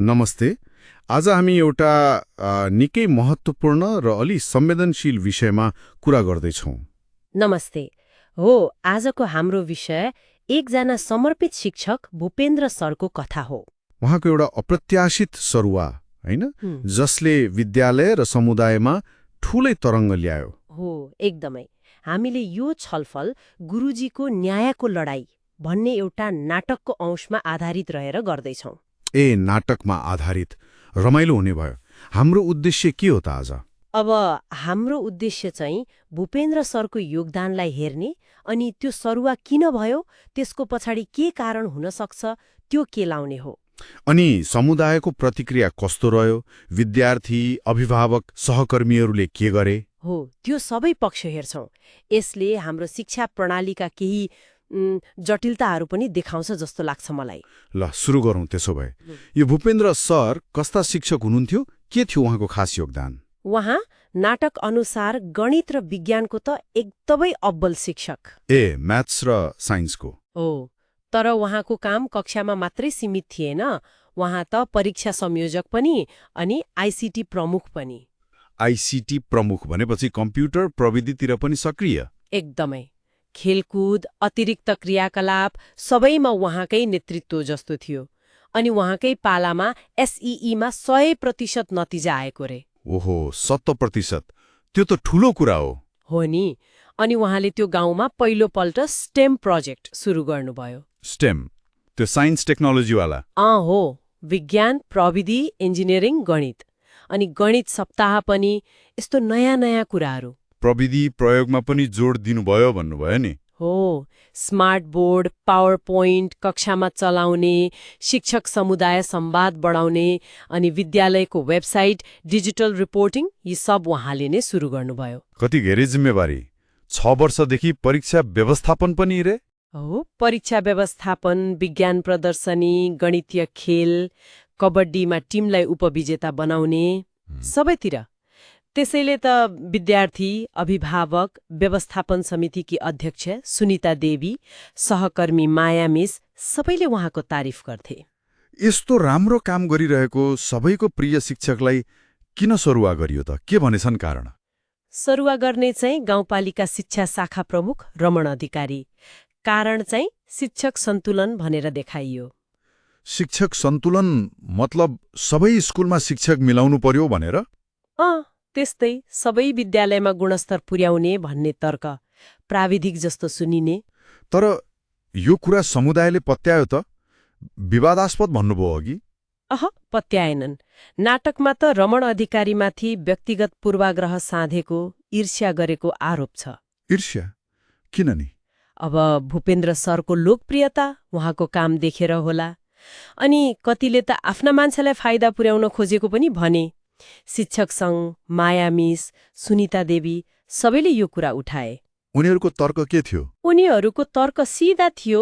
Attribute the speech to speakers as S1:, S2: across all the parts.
S1: नमस्ते। आज हामी एउटा निकै महत्त्वपूर्ण र अलि संवेदनशील विषयमा कुरा गर्दैछौँ।
S2: नमस्ते। हो, आजको हाम्रो विषय एकजना समर्पित शिक्षक भूपेन्द्र सरको कथा हो।
S1: उहाँको एउटा अप्रत्याशित सरुवा, होइन, जसले विद्यालय र समुदायमा ठूलै तरङ्ग ल्यायो।
S2: हो, एकदमै। हामीले यो छलफल गुरुजीको न्यायको लडाई भन्ने एउटा नाटकको अंशमा आधारित रहेर गर्दैछौँ।
S1: नाटकमा आधारित रमाइलो हुने भयो। हाम्रो उद्देश्य के हो त आज?
S2: अब हाम्रो उद्देश्य चाहिँ भूपेन्द्र सरको योगदानलाई हेर्ने अनि त्यो सरुवा किन भयो, त्यसको पछाडि के कारण हुन सक्छ, त्यो केलाउने हो।
S1: अनि समुदायको प्रतिक्रिया कस्तो रह्यो, विद्यार्थी, अभिभावक, सहकर्मीहरूले के गरे?
S2: हो, त्यो सबै पक्ष हेर्छौँ। यसले हाम्रो शिक्षा प्रणालीका केही जटिलताहरू पनि देखाउँछ जस्तो लाग्छ मलाई।
S1: ल, सुरु गरौँ त्यसो भए। यो भूपेन्द्र सर कस्ता शिक्षक हुनुहुन्थ्यो? के थियो उहाँको खास योगदान?
S2: उहाँ नाटक अनुसार गणित र विज्ञानको त एकदमै अब्बल शिक्षक।
S1: म्याथ्स र साइन्सको?
S2: हो, तर उहाँको काम कक्षामा मात्रै सीमित थिएन। उहाँ त परीक्षा संयोजक पनि अनि आइसिटी प्रमुख पनि।
S1: आइसिटी प्रमुख भनेपछि कम्प्युटर प्रविधितिर पनि सक्रिय?
S2: एकदमै। खेलकुद, अतिरिक्त क्रियाकलाप सबैमा उहाँकै नेतृत्व जस्तो थियो। अनि उहाँकै पालामा एसईईमा 100% नतिजा आएको रे।
S1: ओहो, 100%! त्यो त ठूलो कुरा हो।
S2: हो नि। अनि उहाँले त्यो गाउँमा पहिलोपल्ट स्टेम प्रोजेक्ट सुरु गर्नुभयो।
S1: स्टेम, त्यो साइन्स टेक्नोलोजीवाला?
S2: हो, विज्ञान, प्रविधि, इन्जिनियरिङ, गणित। अनि गणित सप्ताह पनि, यस्तो नयाँ नयाँ कुराहरू।
S1: प्रविधि प्रयोगमा पनि जोड दिनुभयो भन्नुभयो नि?
S2: हो, स्मार्ट बोर्ड, पावर पोइन्ट कक्षामा चलाउने, शिक्षक समुदाय संवाद बढाउने अनि विद्यालयको वेबसाइट, डिजिटल रिपोर्टिङ, यी सब उहाँले नै सुरु गर्नुभयो।
S1: कति घेरै जिम्मेवारी! 6 वर्षदेखि परीक्षा व्यवस्थापन पनि रे?
S2: हो, परीक्षा व्यवस्थापन, विज्ञान प्रदर्शनी, गणितीय खेल, कबड्डीमा टिमलाई उपविजेता बनाउने, सबैतिर। त्यसैले त विद्यार्थी, अभिभावक, व्यवस्थापन समितिकी अध्यक्ष सुनिता देवी, सहकर्मी माया मिस सबैले उहाँको तारिफ गर्थे।
S1: यस्तो राम्रो काम गरिरहेको सबैको प्रिय शिक्षकलाई किन सरुवा गरियो त? के भनेछन् कारण?
S2: सरुवा गर्ने चाहिँ गाउँपालिका शिक्षा शाखा प्रमुख रमण अधिकारी। कारण चाहिँ शिक्षक सन्तुलन भनेर देखाइयो।
S1: शिक्षक सन्तुलन मतलब सबै स्कुलमा शिक्षक मिलाउनु पर्यो भनेर?
S2: त्यस्तै, सबै विद्यालयमा गुणस्तर पुर्याउने भन्ने तर्क प्राविधिक जस्तो सुनिने।
S1: तर यो कुरा समुदायले पत्यायो त? विवादास्पद भन्नुभयो अघि?
S2: पत्याएनन्। नाटकमा त रमण अधिकारीमाथि व्यक्तिगत पूर्वाग्रह साधेको, ईर्ष्या गरेको आरोप छ।
S1: ईर्ष्या? किन नि?
S2: अब भूपेन्द्र सरको लोकप्रियता उहाँको काम देखेर होला। अनि कतिले त आफ्ना मान्छेलाई फाइदा पुर्याउन खोजेको पनि भने। शिक्षक सङ्घ, माया मिस, सुनिता देवी सबैले यो कुरा उठाए।
S1: उनीहरूको तर्क के थियो?
S2: उनीहरूको तर्क सिधा थियो,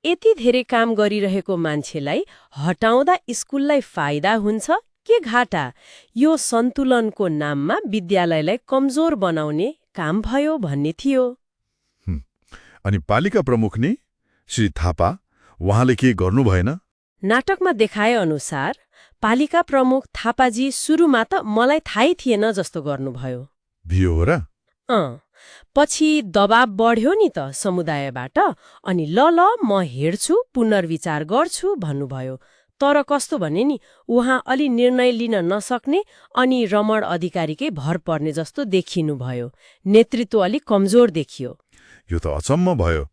S2: यति धेरै काम गरिरहेको मान्छेलाई हटाउँदा स्कुललाई फाइदा हुन्छ के घाटा? यो सन्तुलनको नाममा विद्यालयलाई कमजोर बनाउने काम भयो भन्ने थियो।
S1: अनि पालिका प्रमुख नि श्री थापा, उहाँले के गर्नु भएन?
S2: नाटकमा देखाए अनुसार पालिका प्रमुख थापाजी सुरुमा त मलाई थाहै थिएन जस्तो गर्नुभयो।
S1: भियो हो र?
S2: पछि दबाब बढ्यो नि त समुदायबाट, अनि ल म हेर्छु, पुनर्विचार गर्छु भन्नुभयो। तर कस्तो भने नि, उहाँ अलि निर्णय लिन नसक्ने अनि रमण अधिकारीकै भर पर्ने जस्तो देखिनुभयो। नेतृत्व अलि कमजोर देखियो।
S1: यो त अचम्म भयो।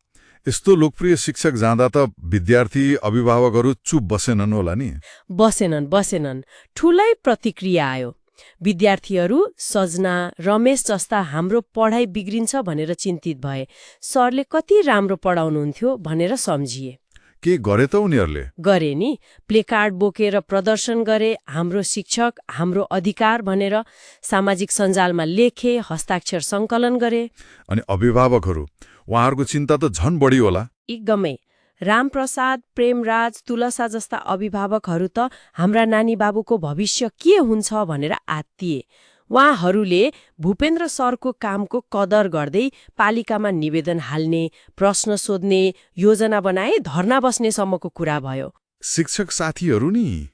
S1: यस्तो लोकप्रिय शिक्षक जाँदा त विद्यार्थी, अभिभावकहरू चुप बसेनन् होला नि?
S2: बसेनन्। ठूलै प्रतिक्रिया आयो। विद्यार्थीहरू सजना, रमेश जस्ता हाम्रो पढाइ बिग्रिन्छ भनेर चिन्तित भए। सरले कति राम्रो पढाउनुहुन्थ्यो भनेर सम्झिए।
S1: के गरे त उनीहरूले?
S2: गरे नि, प्लेकार्ड बोकेर प्रदर्शन गरे, हाम्रो शिक्षक, हाम्रो अधिकार भनेर सामाजिक सञ्जालमा लेखे, हस्ताक्षर सङ्कलन गरे।
S1: अनि अभिभावकहरू, उहाँहरूको चिन्ता त झन बढी होला?
S2: एकदमै। रामप्रसाद, प्रेमराज, तुलसा जस्ता अभिभावकहरू त हाम्रा नानी बाबुको भविष्य के हुन्छ भनेर आत्तिए। उहाँहरूले भूपेन्द्र सरको कामको कदर गर्दै पालिकामा निवेदन हाल्ने, प्रश्न सोध्ने, योजना बनाए धर्ना बस्नेसम्मको कुरा भयो।
S1: शिक्षक साथीहरू नि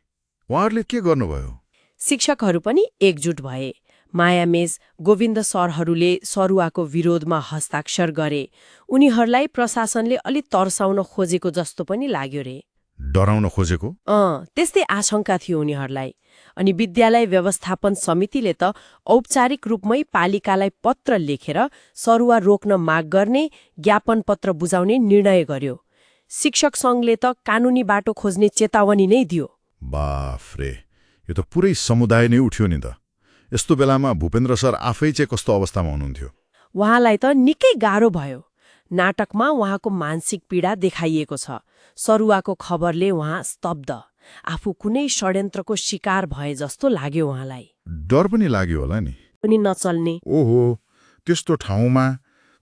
S1: उहाँहरूले के गर्नुभयो?
S2: शिक्षकहरू पनि एकजुट भए। मायामेज गोविन्द सरहरूले सरुवाको विरोधमा हस्ताक्षर गरे। उनीहरूलाई प्रशासनले अलि तर्साउन खोजेको जस्तो पनि लाग्यो रे।
S1: डराउन खोजेको?
S2: त्यस्तै आशंका थियो उनीहरूलाई। अनि विद्यालय व्यवस्थापन समितिले त औपचारिक रूपमै पालिकालाई पत्र लेखेर सरुवा रोक्न माग गर्ने, ज्ञापन पत्र बुझाउने निर्णय गर्यो। शिक्षक सङ्घले त कानुनी बाटो खोज्ने चेतावनी नै दियो।
S1: बाफरे, यो त पुरै समुदाय नै उठ्यो नि त। यस्तो बेलामा भूपेन्द्र सर आफै चाहिँ कस्तो अवस्थामा हुनुहुन्थ्यो?
S2: उहाँलाई त निकै गाह्रो भयो। नाटकमा उहाँको मानसिक पीडा देखाइएको छ। सरुवाको खबरले उहाँ स्तब्ध, आफू कुनै षड्यन्त्रको शिकार भए जस्तो लाग्यो उहाँलाई।
S1: डर पनि लाग्यो होला नि?
S2: पनि नचल्ने।
S1: ओहो, त्यस्तो ठाउँमा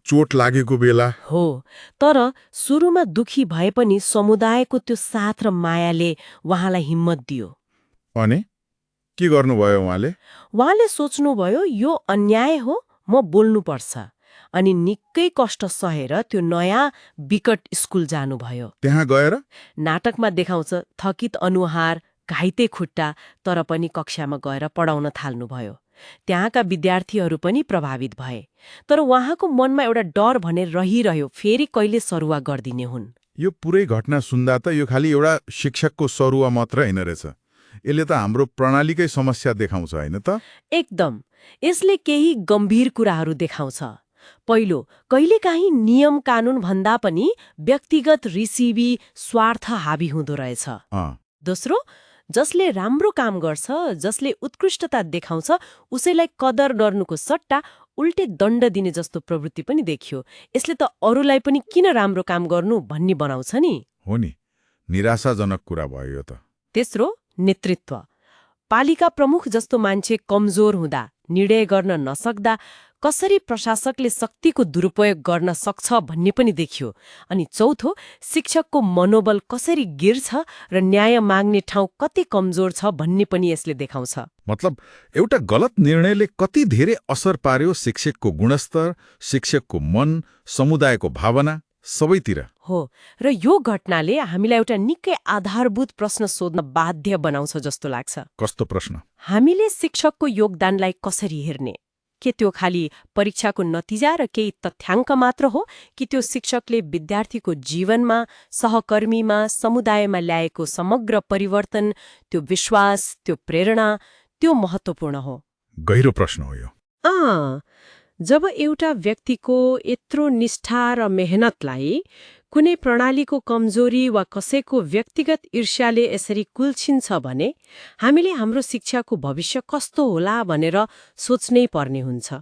S1: चोट लागेको बेला?
S2: हो, तर सुरुमा दुखी भए पनि समुदायको त्यो साथ र मायाले उहाँलाई हिम्मत दियो।
S1: अनि के गर्नुभयो उहाँले?
S2: उहाँले सोच्नुभयो यो अन्याय हो, म बोल्नुपर्छ। अनि निकै कष्ट सहेर त्यो नयाँ विकट स्कुल जानुभयो।
S1: त्यहाँ गएर?
S2: नाटकमा देखाउँछ थकित अनुहार, घाइते खुट्टा, तर पनि कक्षामा गएर पढाउन थाल्नुभयो। त्यहाँका विद्यार्थीहरू पनि प्रभावित भए। तर उहाँको मनमा एउटा डर भनेर रहिरह्यो, फेरि कहिले सरुवा गर्दिने हुन्।
S1: यो पुरै घटना सुन्दा त यो खालि एउटा शिक्षकको सरुवा मात्र होइन रहेछ। यसले त हाम्रो प्रणालीकै समस्या देखाउँछ, होइन त?
S2: एकदम। यसले केही गम्भीर कुराहरू देखाउँछ। पहिलो, कहिलेकाहीँ नियम कानून भन्दा पनि व्यक्तिगत रिसिभी स्वार्थ हावी हुँदो रहेछ। दोस्रो, जसले राम्रो काम गर्छ, जसले उत्कृष्टता देखाउँछ, उसैलाई कदर गर्नुको सट्टा उल्टे दण्ड दिने जस्तो प्रवृत्ति पनि देखियो। यसले त अरूलाई पनि किन राम्रो काम गर्नु भन्ने बनाउँछ नि।
S1: हो नि, निराशाजनक कुरा भयो यो त।
S2: तेस्रो, नेतृत्व। पालिका प्रमुख जस्तो मान्छे कमजोर हुँदा, निर्णय गर्न नसक्दा कसरी प्रशासकले शक्तिको दुरुपयोग गर्न सक्छ भन्ने पनि देखियो। अनि चौथो, शिक्षकको मनोबल कसरी गिर्छ र न्याय माग्ने ठाउँ कति कमजोर छ भन्ने पनि यसले देखाउँछ।
S1: मतलब एउटा गलत निर्णयले कति धेरै असर पार्यो शिक्षकको गुणस्तर, शिक्षकको मन, समुदायको भावना सबैतिर।
S2: हो, र यो घटनाले हामीलाई एउटा निकै आधारभूत प्रश्न सोध्न बाध्य बनाउँछ जस्तो लाग्छ।
S1: कस्तो प्रश्न? हामीले
S2: शिक्षकको योगदानलाई कसरी हेर्ने? के त्यो खालि परीक्षाको नतिजा र केही तथ्याङ्क मात्र हो, कि त्यो शिक्षकले विद्यार्थीको जीवनमा, सहकर्मीमा, समुदायमा ल्याएको समग्र परिवर्तन, त्यो विश्वास, त्यो प्रेरणा, त्यो महत्त्वपूर्ण हो?
S1: गहिरो प्रश्न हो यो।
S2: जब एउटा व्यक्तिको यत्रो निष्ठा र मेहनतलाई कुनै प्रणालीको कमजोरी वा कसैको व्यक्तिगत ईर्ष्याले यसरी कुल्छिन्छ भने हामीले हाम्रो शिक्षाको भविष्य कस्तो होला भनेर सोच्नै पर्ने हुन्छ।